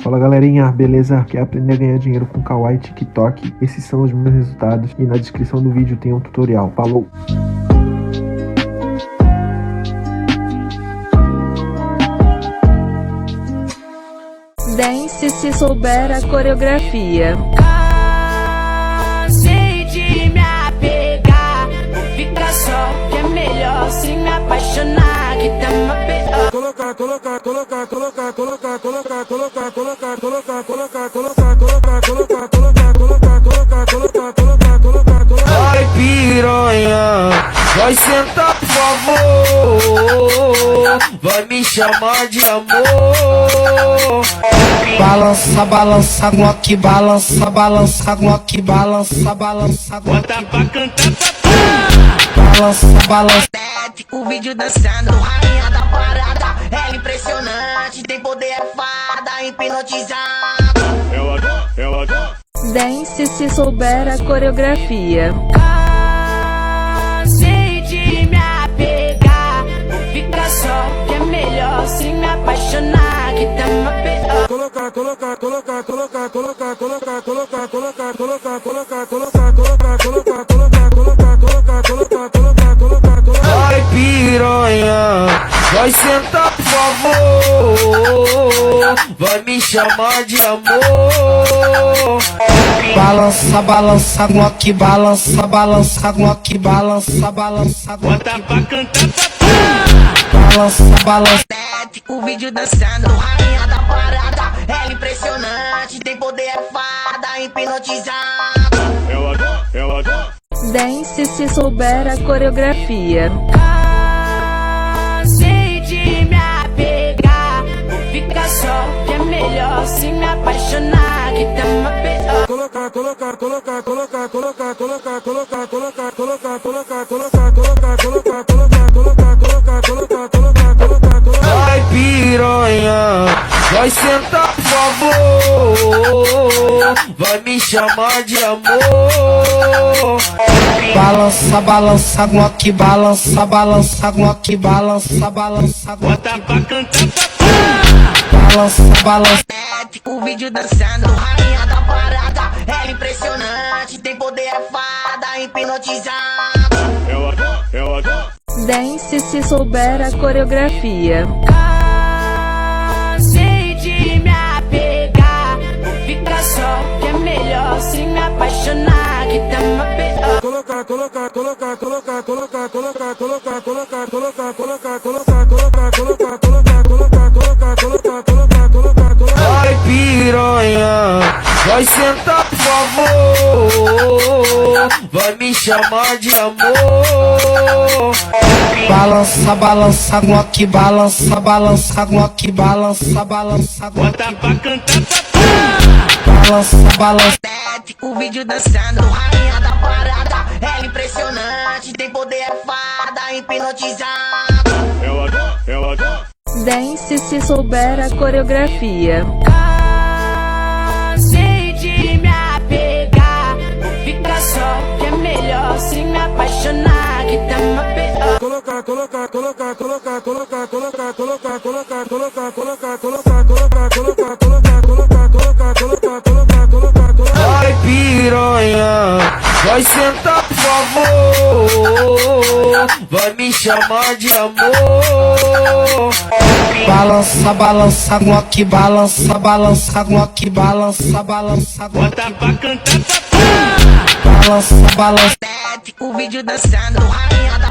Fala galerinha, beleza? Quer aprender a ganhar dinheiro com Kawaii e TikTok? Esses são os meus resultados e na descrição do vídeo tem um tutorial. Falou! Dance se souber a coreografia. Cansei de me apegar, fica só que é melhor se me apaixonar que tá uma pior. Colocar. Vai piranha, vai sentar por favor, vai me chamar de amor. Balança, Glock, balança, Glock, balança. Bota pra cantar, Balança. O vídeo dançando, rainha da parada, ela impressionante, tem poder, é fada, hipnotizada. ela Dance se souber a coreografia. Cansei de me apegar, fica só que é melhor se me apaixonar que tá uma pior. Colocar. Vai piranha, vai sentar por favor, vai me chamar de amor. Balança, Glock, balança, Glock, balança. bota pra cantar, Balança. O vídeo dançando, rainha da parada, ela impressionante, tem poder, é fada, hipnotizada. ela Dance se souber a coreografia. Cansei de me apegar, fica só que é melhor se me apaixonar que tá uma pior. Vai piranha, vai sentar por favor, vai me chamar de amor. Balança, Glock, balança, Glock, balança. bota pra cantar, Balança. O vídeo dançando, rainha da parada, ela impressionante, tem poder, é fada, hipnotizada. ela Dance se souber a coreografia. Cansei de me apegar, fica só que é melhor se me apaixonar que tá uma pior. Vai piranha, vai sentar por favor, vai me chamar de amor. Balança, Glock, balança, Glock, balança. bota pra cantar, Balança. O vídeo dançando, rainha da parada, ela impressionante, tem poder, é fada, hipnotizada. ela Dance se souber a coreografia. Cansei de me apegar, fica só que é melhor se me apaixonar que tá uma pior. Vai piranha, vai sentar por favor, vai me chamar de amor. Balança, Glock, balança, Glock, balança. bota pra cantar, Balança. O vídeo dançando, rainha da